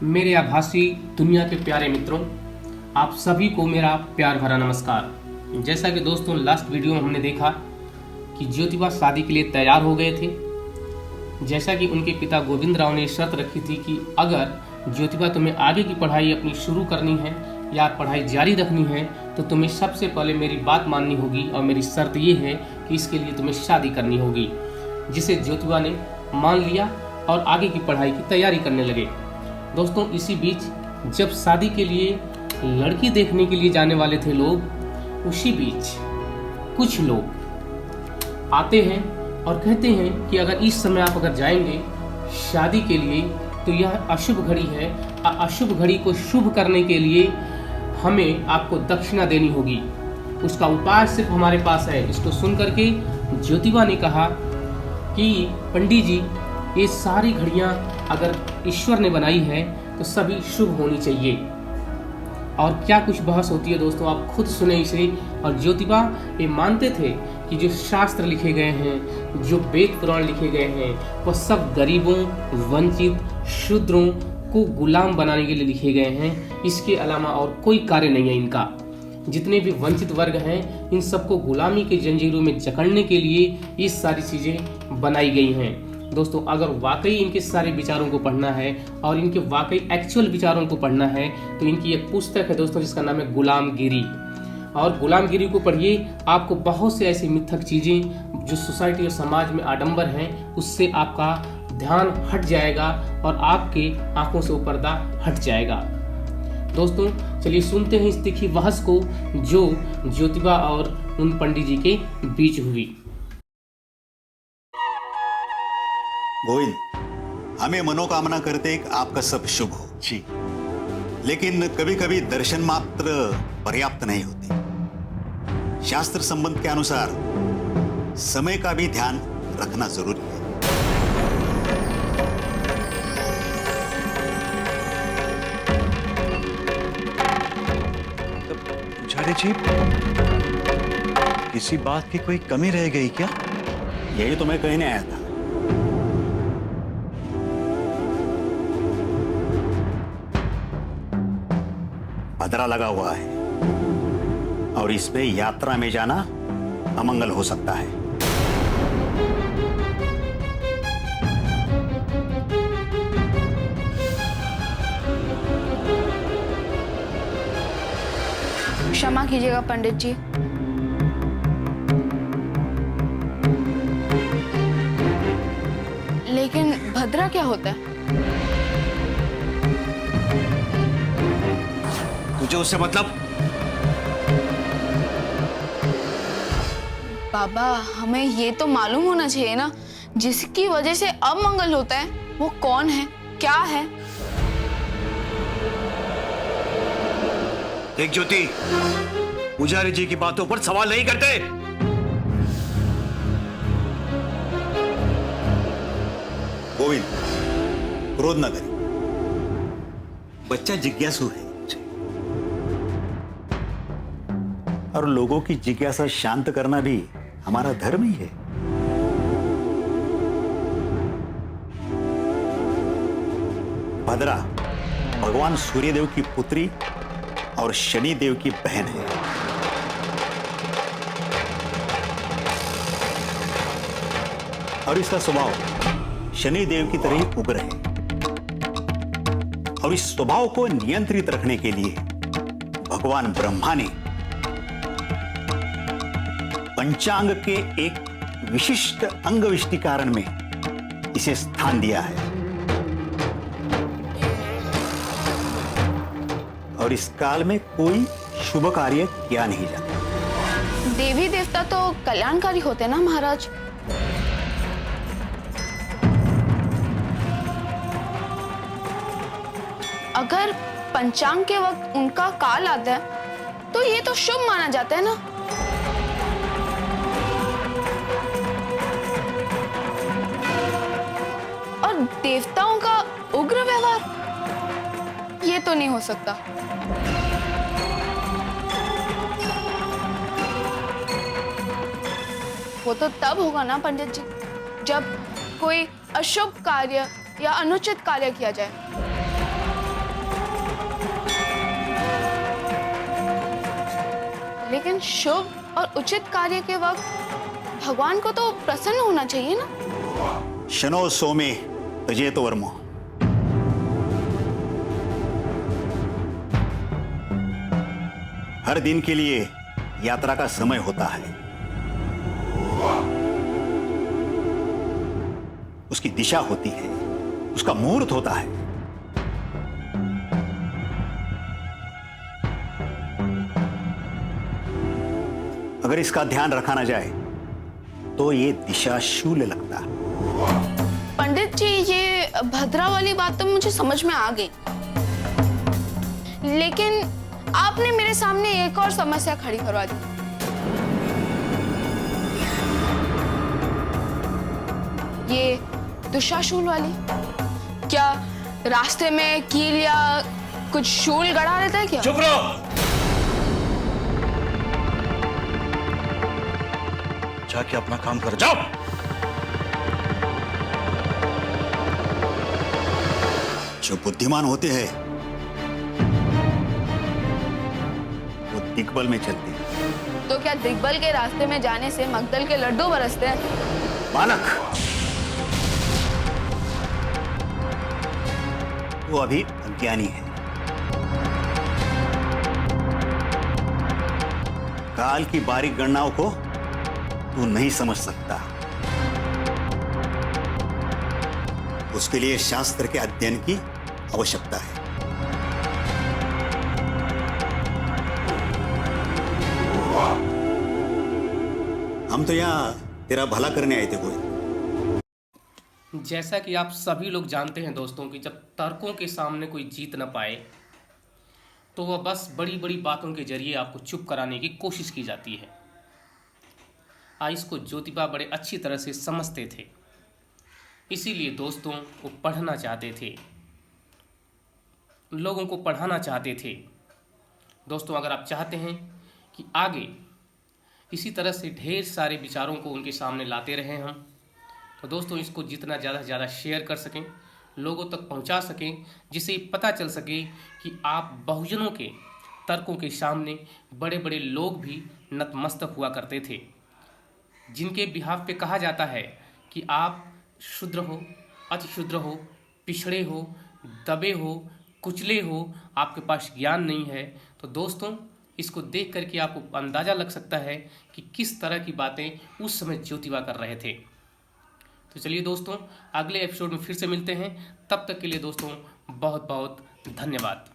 मेरे आभासी दुनिया के प्यारे मित्रों, आप सभी को मेरा प्यार भरा नमस्कार। जैसा कि दोस्तों लास्ट वीडियो में हमने देखा कि ज्योतिबा शादी के लिए तैयार हो गए थे। जैसा कि उनके पिता गोविंद राव ने शर्त रखी थी कि अगर ज्योतिबा तुम्हें आगे की पढ़ाई अपनी शुरू करनी है या पढ़ाई जारी रखनी है तो तुम्हें सबसे पहले मेरी बात माननी होगी और मेरी शर्त ये है कि इसके लिए तुम्हें शादी करनी होगी, जिसे ज्योतिबा ने मान लिया और आगे की पढ़ाई की तैयारी करने लगे। दोस्तों इसी बीच जब शादी के लिए लड़की देखने के लिए जाने वाले थे लोग, उसी बीच कुछ लोग आते हैं और कहते हैं कि अगर इस समय आप अगर जाएंगे शादी के लिए तो यह अशुभ घड़ी है। अशुभ घड़ी को शुभ करने के लिए हमें आपको दक्षिणा देनी होगी, उसका उपाय सिर्फ हमारे पास है। इसको सुन करके ज्योतिबा ने कहा कि पंडित जी, ये सारी घड़ियां अगर ईश्वर ने बनाई है तो सभी शुभ होनी चाहिए। और क्या कुछ बहस होती है दोस्तों, आप खुद सुने इसे। और ज्योतिबा ये मानते थे कि जो शास्त्र लिखे गए हैं, जो वेद पुराण लिखे गए हैं, वह सब गरीबों, वंचित, शूद्रों को गुलाम बनाने के लिए लिखे गए हैं। इसके अलावा और कोई कार्य नहीं है इनका। जितने भी वंचित वर्ग हैं इन सबको गुलामी के जंजीरों में जकड़ने के लिए ये सारी चीज़ें बनाई गई हैं। दोस्तों अगर वाकई इनके सारे विचारों को पढ़ना है और इनके वाकई एक्चुअल विचारों को पढ़ना है तो इनकी एक पुस्तक है दोस्तों जिसका नाम है गुलामगिरी। और गुलामगिरी को पढ़िए, आपको बहुत से ऐसी मिथक चीज़ें जो सोसाइटी और समाज में आडंबर हैं उससे आपका ध्यान हट जाएगा और आपके आंखों से वो पर्दा हट जाएगा। दोस्तों चलिए सुनते हैं इस तीखी बहस को जो ज्योतिबा और उन पंडित जी के बीच हुई। गोविंद, हमें मनोकामना करते कि आपका सब शुभ हो जी, लेकिन कभी कभी दर्शन मात्र पर्याप्त नहीं होते। शास्त्र संबंध के अनुसार समय का भी ध्यान रखना जरूरी है। पुजारी जी, किसी बात की कोई कमी रह गई क्या? यही तो मैं कहने आया था। पदरा लगा हुआ है और इस पे यात्रा में जाना अमंगल हो सकता है। क्षमा कीजिएगा पंडित जी। लेकिन भद्रा क्या होता है? तुझे उससे मतलब? बाबा, हमें ये तो मालूम होना चाहिए ना, जिसकी वजह से अमंगल होता है वो कौन है, क्या है? देख ज्योति, पुजारी जी की बातों पर सवाल नहीं करते। गोविंद, क्रोध न करें, बच्चा जिज्ञासु है और लोगों की जिज्ञासा शांत करना भी हमारा धर्म ही है। भद्रा भगवान सूर्यदेव की पुत्री और शनि देव की बहन है। और इसका स्वभाव शनि देव की तरह ही उग्र है। और इस स्वभाव को नियंत्रित रखने के लिए भगवान ब्रह्मा ने पंचांग के एक विशिष्ट अंगविष्टिकारण में इसे स्थान दिया है। और इस काल में कोई शुभ कार्य किया नहीं जाता। देवी देवता तो कल्याणकारी होते ना महाराज। अगर पंचांग के वक्त उनका काल आता है तो ये तो शुभ माना जाता है ना। और देवताओं का उग्र व्यवहार, ये तो नहीं हो सकता। वो तो तब होगा ना पंडित जी, जब कोई अशुभ कार्य या अनुचित कार्य किया जाए। लेकिन शुभ और उचित कार्य के वक्त भगवान को तो प्रसन्न होना चाहिए ना। शनो सोमे तजेतो वर्मो। हर दिन के लिए यात्रा का समय होता है, उसकी दिशा होती है, उसका मुहूर्त होता है। अगर इसका ध्यान रखा ना जाए तो ये दिशा शूल लगता। पंडित जी, ये भद्रा वाली बात तो मुझे समझ में आ गई, लेकिन आपने मेरे सामने एक और समस्या खड़ी करवा दी। ये दुशाशूल वाली, क्या रास्ते में कील या कुछ शूल गड़ा रहता है क्या? चुप रहो। जाके अपना काम कर, जाओ। जो बुद्धिमान होते हैं वो दिग्बल में चलते हैं। तो क्या दिग्बल के रास्ते में जाने से मगदल के लड्डू बरसते हैं? बालक, वो अभी अज्ञानी है। काल की बारीक गणनाओं को तू नहीं समझ सकता। उसके लिए शास्त्र के अध्ययन की आवश्यकता है। हम तो यहां तेरा भला करने आए थे गोविंद। जैसा कि आप सभी लोग जानते हैं दोस्तों कि जब तर्कों के सामने कोई जीत न पाए तो वह बस बड़ी बड़ी बातों के जरिए आपको चुप कराने की कोशिश की जाती है। इसको ज्योतिबा बड़े अच्छी तरह से समझते थे, इसीलिए दोस्तों वो पढ़ना चाहते थे, लोगों को पढ़ाना चाहते थे। दोस्तों, अगर आप चाहते हैं कि आगे इसी तरह से ढेर सारे विचारों को उनके सामने लाते रहें हम, तो दोस्तों इसको जितना ज़्यादा से ज़्यादा शेयर कर सकें, लोगों तक पहुंचा सकें, जिससे पता चल सके कि आप बहुजनों के तर्कों के सामने बड़े बड़े लोग भी नतमस्तक हुआ करते थे, जिनके बिहाफ पे कहा जाता है कि आप शूद्र हो, अति शूद्र हो, पिछड़े हो, दबे हो, कुचले हो, आपके पास ज्ञान नहीं है। तो दोस्तों इसको देख करके आपको अंदाज़ा लग सकता है कि किस तरह की बातें उस समय ज्योतिबा कर रहे थे। तो चलिए दोस्तों, अगले एपिसोड में फिर से मिलते हैं। तब तक के लिए दोस्तों बहुत बहुत धन्यवाद।